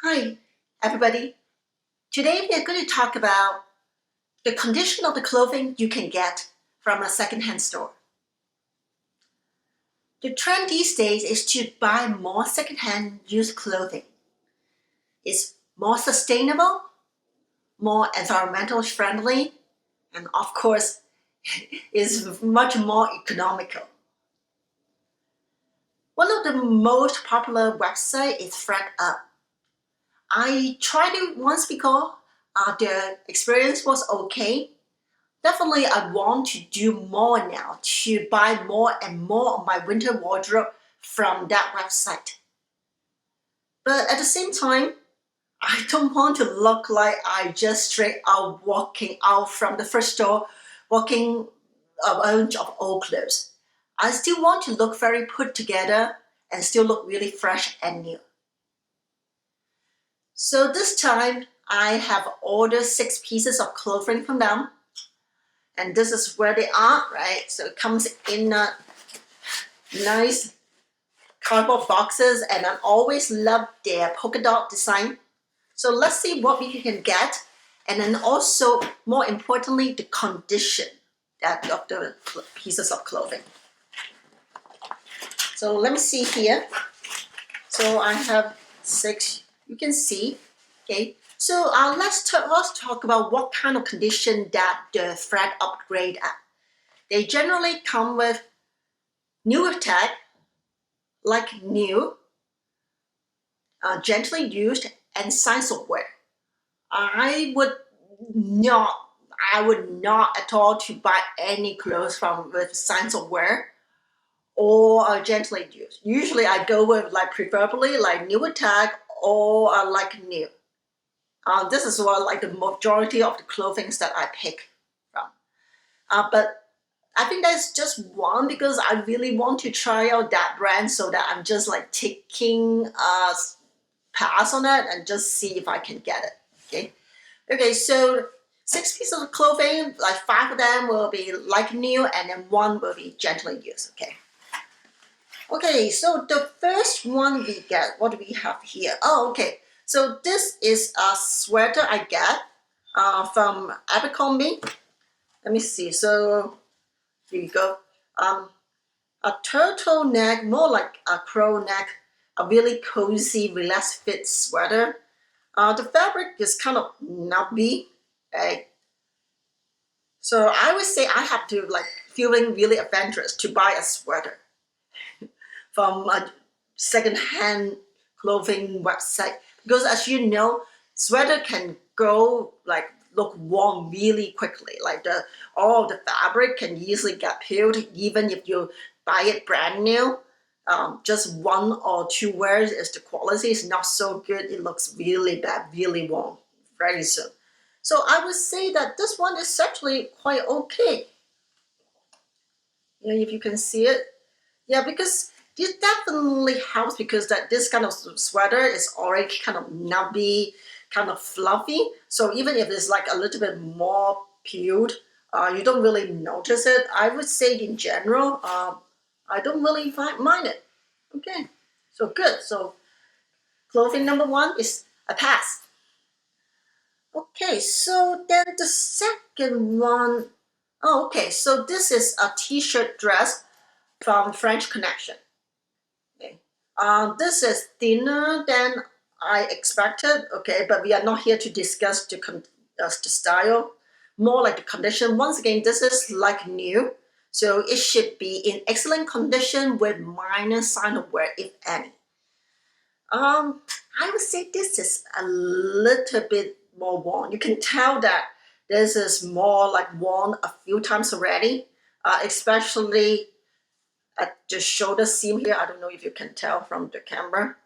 Hi, everybody. Today we are going to talk about the condition of the clothing you can get from a secondhand store. The trend these days is to buy more secondhand used clothing. It's more sustainable, more environmentally friendly, and of course, is much more economical. One of the most popular websites is thredUP. I tried it once before. The experience was okay. Definitely, I want to do more now, to buy more and more of my winter wardrobe from that website. But at the same time, I don't want to look like I just straight out walking out from the first store, walking a bunch of old clothes. I still want to look very put together and still look really fresh and new. So this time, I have ordered 6 pieces of clothing from them. And this is where they are, right? So it comes in nice cardboard boxes, and I always love their polka dot design. So let's see what we can get, and then also, more importantly, the condition of the pieces of clothing. So let me see here. So I have 6, you can see, okay? So let's talk about what kind of condition that the thredUP grade at. They generally come with newer tag, like new, gently used, and signs of wear. I would not at all to buy any clothes with signs of wear or gently used. Usually I go with preferably newer tag or like new. This is what the majority of the clothing that I pick from. But I think that's just one because I really want to try out that brand, so that I'm just taking a pass on it and just see if I can get it. Okay, so 6 pieces of clothing, 5 of them will be like new and then 1 will be gently used. Okay, so the first one we get, what do we have here? Oh, okay. So this is a sweater I get from Abercrombie. Let me see. So here you go. A turtleneck, more like a crow neck, a really cozy, relaxed fit sweater. The fabric is kind of nubbly, right? So I would say I have to feeling really adventurous to buy a sweater from a secondhand clothing website, because as you know, sweater can go look worn really quickly. All of the fabric can easily get peeled, even if you buy it brand new. Just 1 or 2 wears, the quality is not so good. It looks really bad, really worn very soon. So I would say that this one is actually quite okay. Yeah, if you can see it. Yeah, because this definitely helps, because this kind of sweater is already kind of nubby, kind of fluffy. So even if it's a little bit more peeled, you don't really notice it. I would say in general, I don't really mind it. Okay, so good. So clothing number 1 is a pass. Okay, so then the second one, oh, okay, so this is a t-shirt dress from French Connection. Okay. This is thinner than I expected, okay, but we are not here to discuss the style, more like the condition. Once again, this is new, so it should be in excellent condition with minor sign of wear, if any. I would say this is a little bit more worn. You can tell that this is more worn a few times already, especially at the shoulder seam here. I don't know if you can tell from the camera,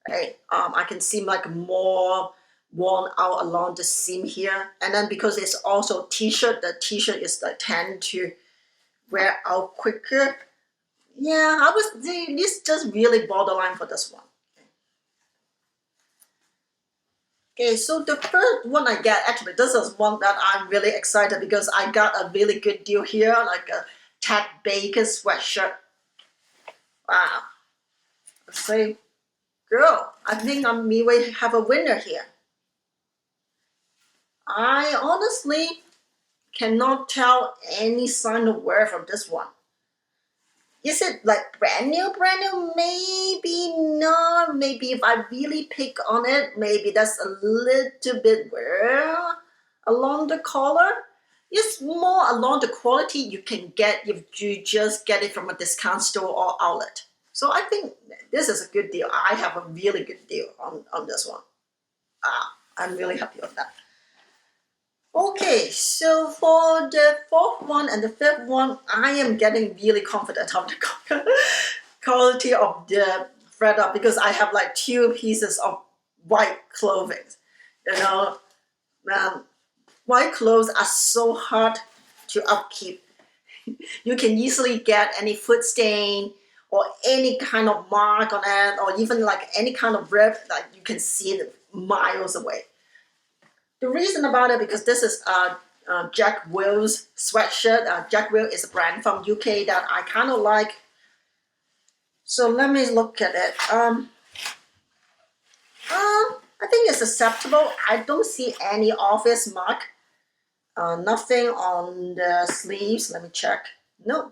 right? I can see more worn out along the seam here. And then because it's also t-shirt, the t-shirt is tend to wear out quicker. Yeah, I was this just really borderline for this one. Okay, so the first one I get, actually, this is one that I'm really excited because I got a really good deal here, like a Ted Baker sweatshirt. Wow, let's say girl, I think we will have a winner here. I honestly cannot tell any sign of wear from this one. Is it like brand new, brand new? Maybe not. Maybe if I really pick on it, maybe that's a little bit wear along the collar. It's more along the quality you can get if you just get it from a discount store or outlet. So I think this is a good deal. I have a really good deal on this one. I'm really happy with that. Okay, so for the fourth one and the fifth one, I am getting really confident of the quality of the thredUP because I have like two pieces of white clothing. You know, white clothes are so hard to upkeep. You can easily get any foot stain or any kind of mark on it, or even like any kind of rip that you can see it miles away. The reason about it because this is Jack Will's sweatshirt. Jack Will is a brand from UK that I kind of like. So let me look at it. I think it's acceptable. I don't see any obvious mark. Nothing on the sleeves. Let me check. No,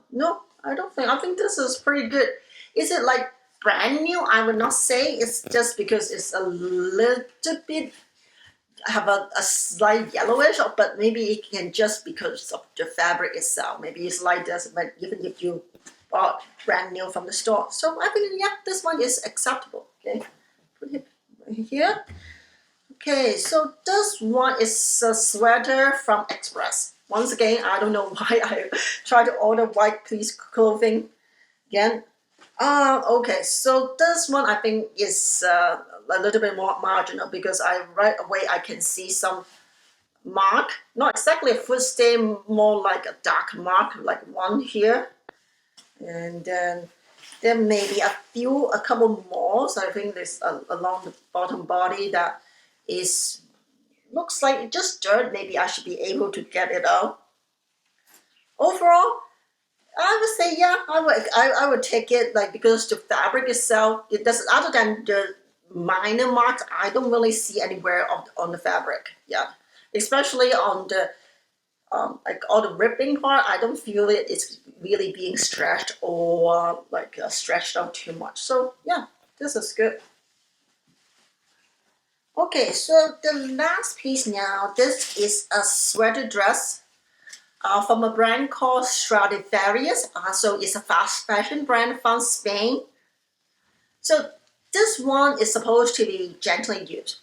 I don't think. I think this is pretty good. Is it like brand new? I would not say. It's just because it's a little bit have a slight yellowish, but maybe it can just because of the fabric itself. Maybe it's like this, but even if you bought brand new from the store. So I think, yeah, this one is acceptable. Okay, put it right here. Okay, so this one is a sweater from Express. Once again, I don't know why I try to order white piece clothing again. Okay, so this one I think is a little bit more marginal because right away I can see some mark, not exactly a foot stain, more like a dark mark, like one here, and then there may be a couple more. So I think there's along the bottom body that is looks like just dirt. Maybe I should be able to get it out. Overall, I would say yeah, I would take it like because the fabric itself, it does other than the minor marks, I don't really see anywhere on the fabric. Yeah, especially on the like all the ripping part, I don't feel it's really being stretched or stretched out too much. So yeah, this is good. Okay, so the last piece now, this is a sweater dress from a brand called Stradivarius. So it's a fast fashion brand from Spain. So this one is supposed to be gently used.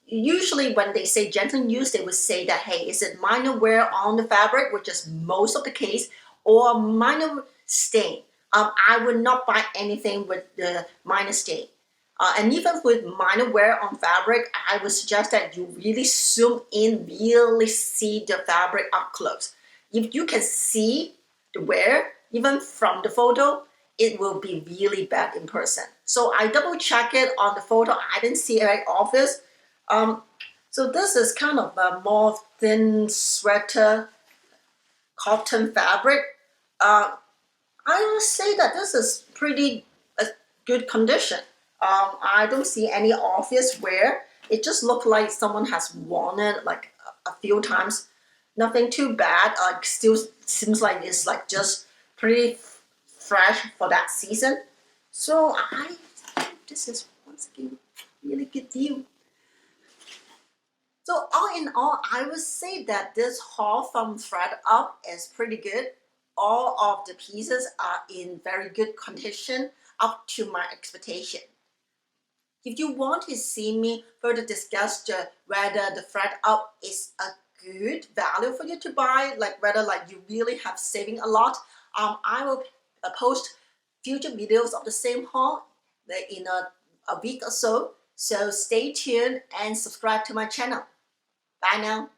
Usually when they say gently used, they would say that, hey, is it minor wear on the fabric, which is most of the case, or minor stain. I would not buy anything with the minor stain. And even with minor wear on fabric, I would suggest that you really zoom in, really see the fabric up close. If you can see the wear, even from the photo, it will be really bad in person. So I double check it on the photo. I didn't see it very obvious. So this is kind of a more thin sweater cotton fabric. I would say that this is pretty good condition. I don't see any obvious wear. It just looks like someone has worn it like a few times. Nothing too bad. Still seems like it's like just pretty fresh for that season. So I think this is once again really good deal. So all in all, I would say that this haul from thredUP is pretty good. All of the pieces are in very good condition, up to my expectation. If you want to see me further discuss whether the thredUP is a good value for you to buy, like whether like you really have saving a lot, I will post future videos of the same haul in a week or so. So stay tuned and subscribe to my channel. Bye now.